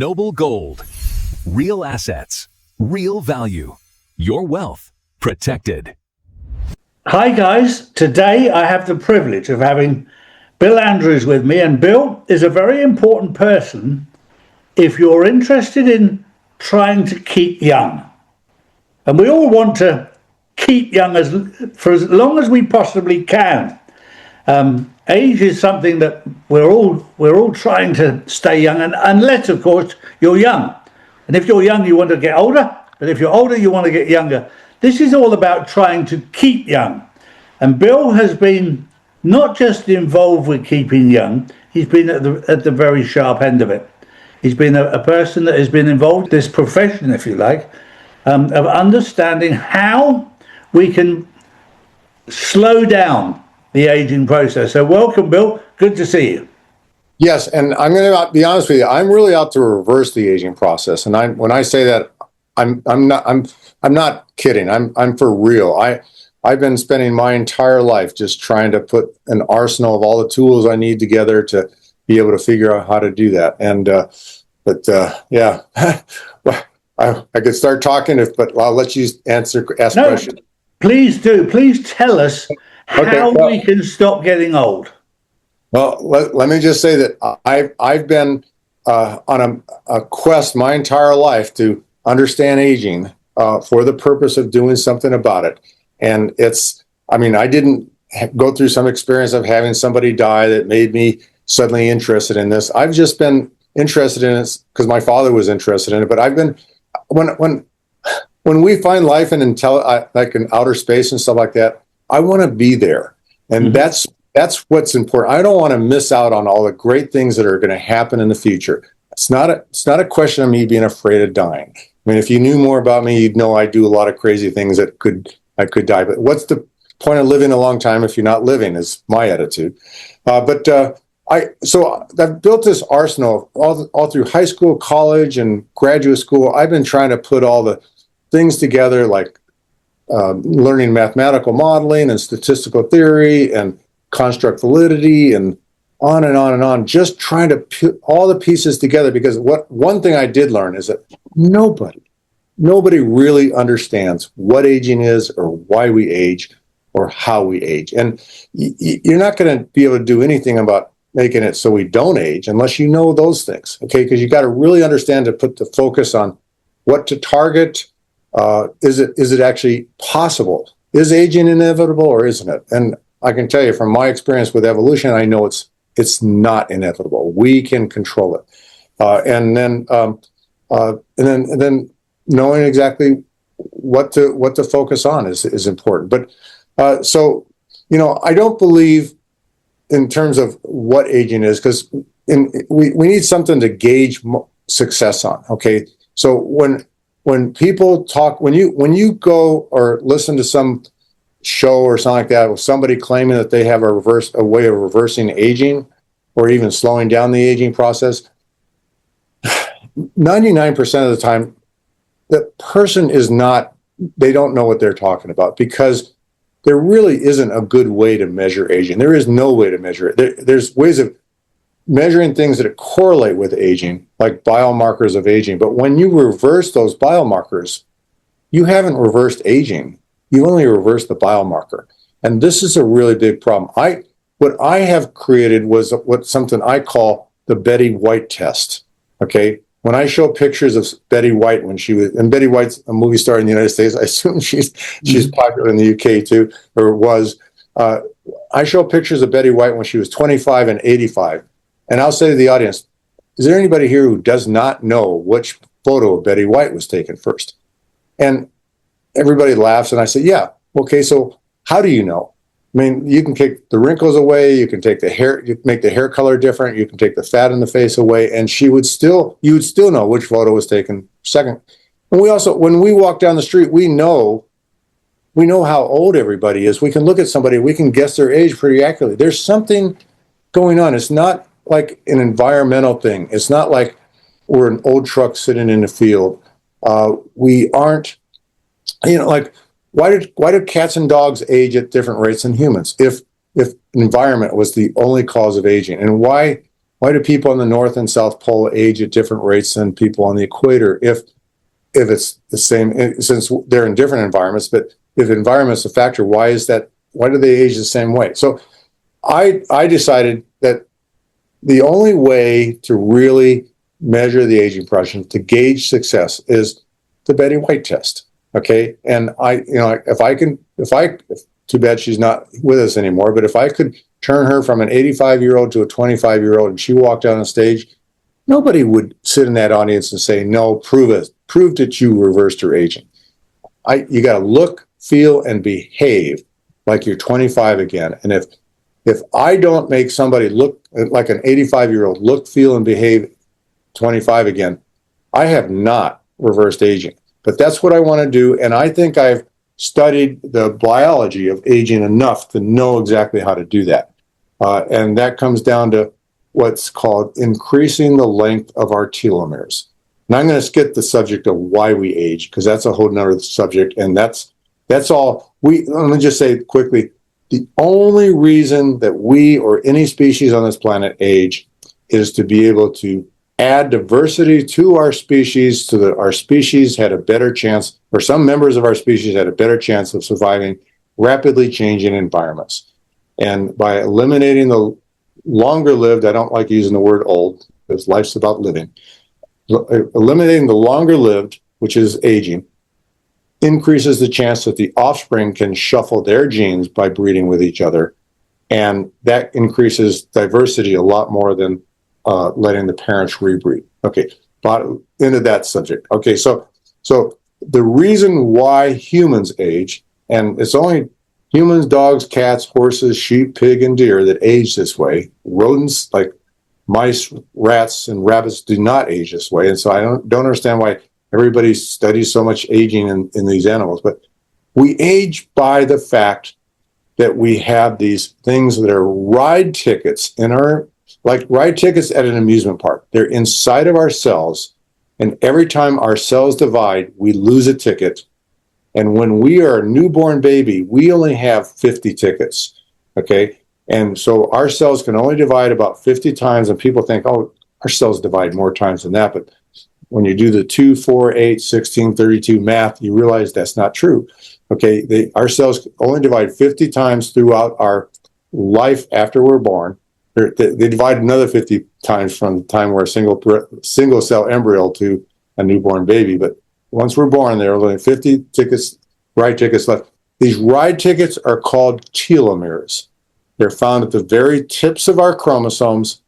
Noble Gold. Real assets, real value. Your wealth protected. Hi guys, today I have the privilege of having Bill Andrews with me, and Bill is a very important person if you're interested in trying to keep young. And we all want to keep young for as long as we possibly can. Age is something that we're all trying to stay young, and unless of course you're young. And if you're young, you want to get older, but if you're older, you want to get younger. This is all about trying to keep young. And Bill has been not just involved with keeping young, he's been at the very sharp end of it. He's been a person that has been involved in this profession, if you like, of understanding how we can slow down the aging process. So welcome, Bill. Good to see you. Yes, and I'm going to be honest with you. I'm really out to reverse the aging process, and when I say that, I'm not kidding. I'm for real. I've been spending my entire life just trying to put an arsenal of all the tools I need together to be able to figure out how to do that. And yeah, I could start talking, but I'll let you ask questions. Please do. Please tell us how we can stop getting old. Well, let me just say that I've been on a quest my entire life to understand aging for the purpose of doing something about it. And I didn't go through some experience of having somebody die that made me suddenly interested in this. I've just been interested in it because my father was interested in it. But I've been, when we find life in like in outer space and stuff like that, I want to be there. And that's what's important. I don't want to miss out on all the great things that are going to happen in the future. It's not a question of me being afraid of dying. I mean, if you knew more about me, you'd know I do a lot of crazy things that I could die. But what's the point of living a long time if you're not living, is my attitude. I've built this arsenal all through high school, college, and graduate school. I've been trying to put all the things together, like learning mathematical modeling and statistical theory and construct validity and on and on and on, just trying to put all the pieces together. Because one thing I did learn is that nobody really understands what aging is or why we age or how we age. And you're not going to be able to do anything about making it so we don't age unless you know those things, okay? Because you got to really understand to put the focus on what to target. Is it actually possible? Is aging inevitable or isn't it? And I can tell you from my experience with evolution, I know it's not inevitable. We can control it. And then knowing exactly what to focus on is important. But I don't believe in terms of what aging is, because we need something to gauge success on. Okay, so when people talk, when you go or listen to some show or something like that with somebody claiming that they have a way of reversing aging or even slowing down the aging process, 99% of the time, the person they don't know what they're talking about, because there really isn't a good way to measure aging. There is no way to measure it. There's ways of measuring things that correlate with aging, like biomarkers of aging. But when you reverse those biomarkers, you haven't reversed aging. You only reversed the biomarker. And this is a really big problem. What I have created was something I call the Betty White test. Okay. When I show pictures of Betty White and Betty White's a movie star in the United States, I assume she's popular in the UK too, or was. I show pictures of Betty White when she was 25 and 85. And I'll say to the audience, is there anybody here who does not know which photo of Betty White was taken first? And everybody laughs, and I say, yeah, okay, so how do you know? I mean, you can take the wrinkles away, you can take the hair, you can make the hair color different, you can take the fat in the face away, and you would still know which photo was taken second. And when we walk down the street, we know how old everybody is. We can look at somebody, we can guess their age pretty accurately. There's something going on. It's not like an environmental thing. It's not like we're an old truck sitting in the field. We aren't, like, why do cats and dogs age at different rates than humans if environment was the only cause of aging? And why why do people on the North and South Pole age at different rates than people on the equator? If it's the same, since they're in different environments, but if environment's a factor, why is that? Why do they age the same way? So I decided that the only way to really measure the aging process, to gauge success, is the Betty White test. Okay. And too bad she's not with us anymore, but if I could turn her from an 85-year-old to a 25-year-old and she walked out on stage, nobody would sit in that audience and say, no, prove that you reversed her aging. You got to look, feel, and behave like you're 25 again. And if I don't make somebody look like an 85-year-old, look, feel, and behave 25 again, I have not reversed aging. But that's what I want to do. And I think I've studied the biology of aging enough to know exactly how to do that. And that comes down to what's called increasing the length of our telomeres. And I'm going to skip the subject of why we age, because that's a whole nother subject. And that's all. Let me just say quickly, the only reason that we or any species on this planet age is to be able to add diversity to our species so that our species had a better chance, or some members of our species had a better chance of surviving rapidly changing environments. And by eliminating the longer lived, I don't like using the word old because life's about living, eliminating the longer lived, which is aging, increases the chance that the offspring can shuffle their genes by breeding with each other. And that increases diversity a lot more than letting the parents rebreed. Okay, into that subject. Okay, so the reason why humans age, and it's only humans, dogs, cats, horses, sheep, pig, and deer that age this way. Rodents like mice, rats, and rabbits do not age this way. And so I don't understand why everybody studies so much aging in these animals. But we age by the fact that we have these things that are ride tickets like ride tickets at an amusement park. They're inside of our cells, and every time our cells divide, we lose a ticket. And when we are a newborn baby, we only have 50 tickets, okay? And so our cells can only divide about 50 times, and people think, oh, our cells divide more times than that. But when you do the 2, 4, 8, 16, 32 math, you realize that's not true, okay? Our cells only divide 50 times throughout our life after we're born. They divide another 50 times from the time we're a single cell embryo to a newborn baby. But once we're born, there are only 50 ride tickets left. These ride tickets are called telomeres. They're found at the very tips of our chromosomes.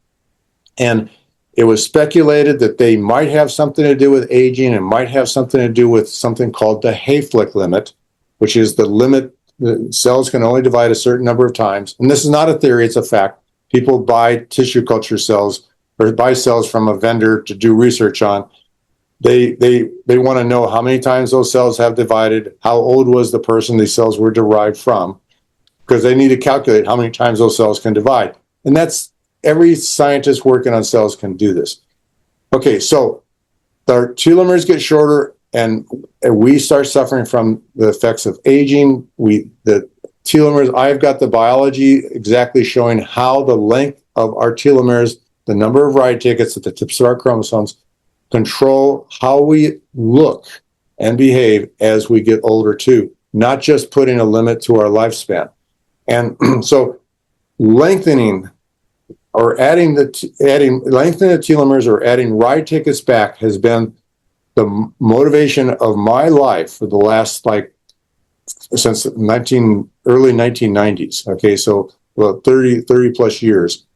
And it was speculated that they might have something to do with aging and might have something to do with something called the Hayflick limit, which is the limit the cells can only divide a certain number of times. And this is not a theory, it's a fact. People buy tissue culture cells or buy cells from a vendor to do research on. They want to know how many times those cells have divided, how old was the person these cells were derived from, because they need to calculate how many times those cells can divide. And that's every scientist working on cells can do this. Okay, so our telomeres get shorter and we start suffering from the effects of aging. The telomeres, I've got the biology exactly showing how the length of our telomeres, the number of ride tickets at the tips of our chromosomes, control how we look and behave as we get older too, not just putting a limit to our lifespan. And so lengthening or lengthening the telomeres or adding ride tickets back has been the motivation of my life for the last since early 1990s. Okay, so 30 plus years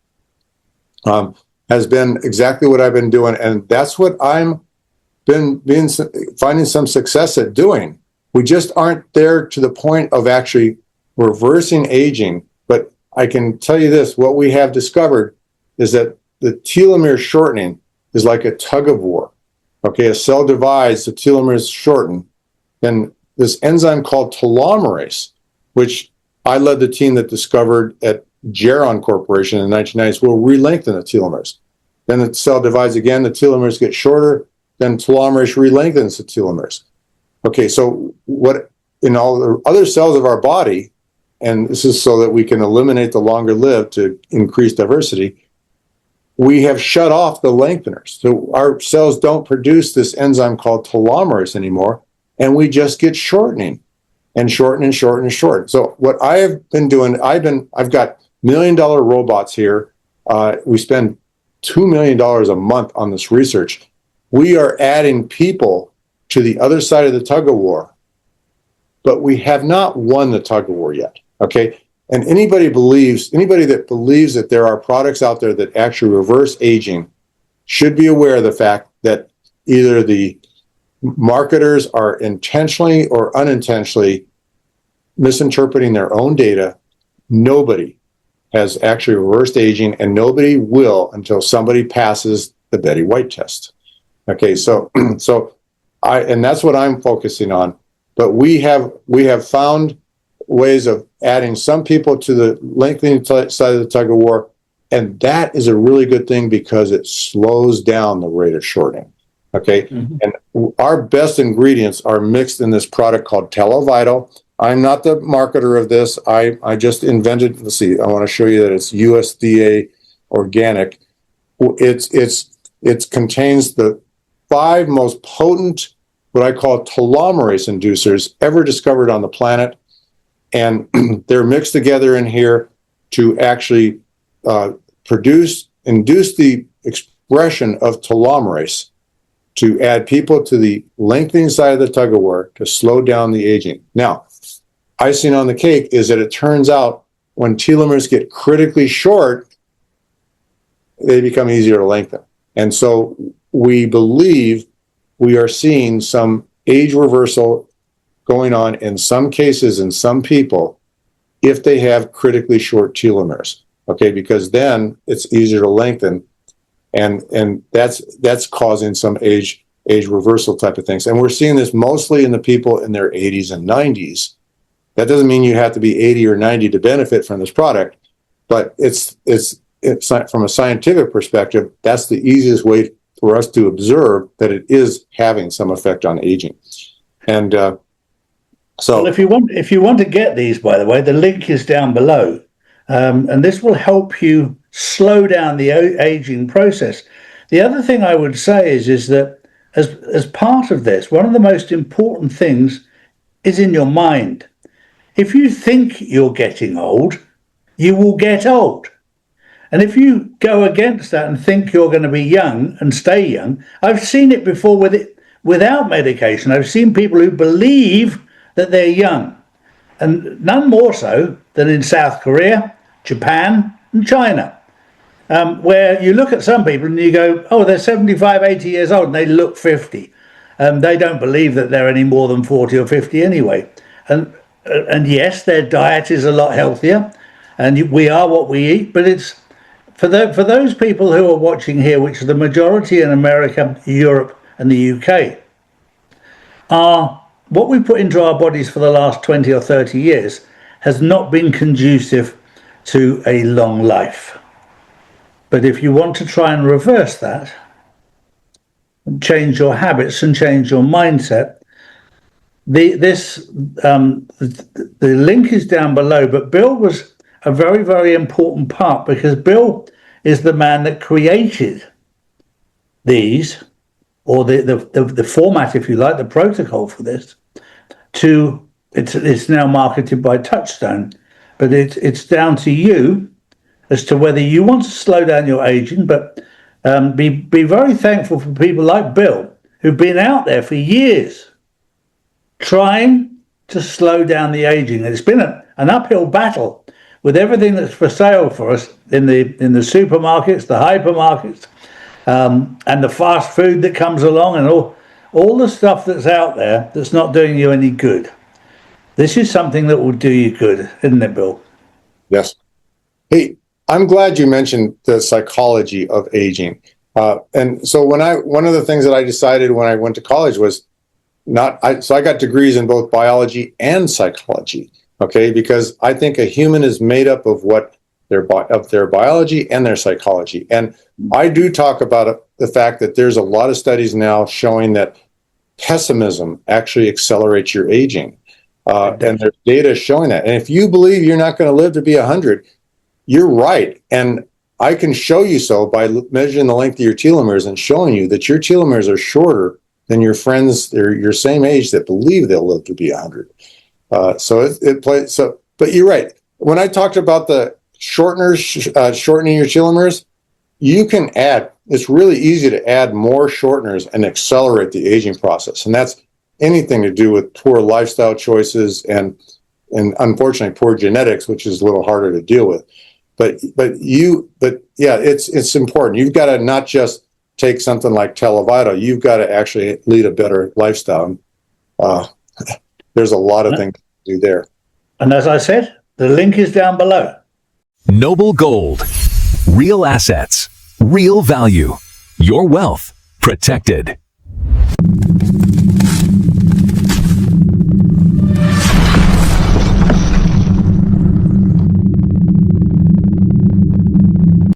has been exactly what I've been doing, and that's what I'm finding some success at doing. We just aren't there to the point of actually reversing aging, but I can tell you this: what we have discovered is that the telomere shortening is like a tug of war. Okay, a cell divides, the telomeres shorten, then this enzyme called telomerase, which I led the team that discovered at Geron Corporation in the 1990s, will re-lengthen the telomeres. Then the cell divides again, the telomeres get shorter, then telomerase re-lengthens the telomeres. Okay, so what in all the other cells of our body, and this is so that we can eliminate the longer lived to increase diversity, we have shut off the lengtheners. So our cells don't produce this enzyme called telomerase anymore, and we just get shortening and shorten and shorten and shorten. So what I have been doing, I've got $1 million robots here. We spend $2 million a month on this research. We are adding people to the other side of the tug of war, but we have not won the tug of war yet. Okay. And anybody that believes that there are products out there that actually reverse aging should be aware of the fact that either the marketers are intentionally or unintentionally misinterpreting their own data. Nobody has actually reversed aging, and nobody will until somebody passes the Betty White test. Okay, so and that's what I'm focusing on. But we have found ways of adding some people to the lengthening side of the tug of war, and that is a really good thing because it slows down the rate of shortening. Okay, and our best ingredients are mixed in this product called TeloVital. I'm not the marketer of this. I just invented. Let's see. I want to show you that it's USDA organic. It contains the 5 most potent, what I call telomerase inducers ever discovered on the planet. And they're mixed together in here to actually induce the expression of telomerase to add people to the lengthening side of the tug of war to slow down the aging. Now, icing on the cake is that it turns out when telomeres get critically short, they become easier to lengthen. And so we believe we are seeing some age reversal going on in some cases in some people if they have critically short telomeres, okay, because then it's easier to lengthen, and that's causing some age reversal type of things. And we're seeing this mostly in the people in their 80s and 90s. That doesn't mean you have to be 80 or 90 to benefit from this product, but it's from a scientific perspective, that's the easiest way for us to observe that it is having some effect on aging. And so, well, if you want to get these, by the way, the link is down below, and this will help you slow down the aging process. The other thing I would say is that as part of this, one of the most important things is in your mind. If you think you're getting old, you will get old. And if you go against that and think you're going to be young and stay young, I've seen it before without medication. I've seen people who believe that they're young, and none more so than in South Korea, Japan, and China, where you look at some people and you go, oh, they're 75, 80 years old, and they look 50. They don't believe that they're any more than 40 or 50 anyway. And yes, their diet is a lot healthier, and we are what we eat, but it's for those people who are watching here, which are the majority in America, Europe, and the UK, are what we put into our bodies for the last 20 or 30 years has not been conducive to a long life. But if you want to try and reverse that, and change your habits and change your mindset, the link is down below. But Bill was a very, very important part, because Bill is the man that created these, or the format, if you like, the protocol for this. It's now marketed by Touchstone, but it's down to you as to whether you want to slow down your aging. But be very thankful for people like Bill, who've been out there for years trying to slow down the aging. It's been an uphill battle with everything that's for sale for us in the supermarkets, the hypermarkets, and the fast food that comes along, and all the stuff that's out there that's not doing you any good. This is something that will do you good, isn't it, Bill? Yes. Hey, I'm glad you mentioned the psychology of aging. And so one of the things that I decided when I went to college was so I got degrees in both biology and psychology. Okay, because I think a human is made up of their biology and their psychology. And I do talk about the fact that there's a lot of studies now showing that pessimism actually accelerates your aging. And there's data showing that. And if you believe you're not going to live to be 100, you're right. And I can show you so by measuring the length of your telomeres and showing you that your telomeres are shorter than your friends, they're your same age that believe they'll live to be 100. So it plays. So, but you're right. When I talked about the shorteners, shortening your telomeres, you can add. It's really easy to add more shorteners and accelerate the aging process, and that's anything to do with poor lifestyle choices and unfortunately poor genetics, which is a little harder to deal with. But yeah, it's important. You've got to not just take something like Televital. You've got to actually lead a better lifestyle. There's a lot of things to do there. And as I said, the link is down below. Noble Gold. Real assets. Real value. Your wealth protected.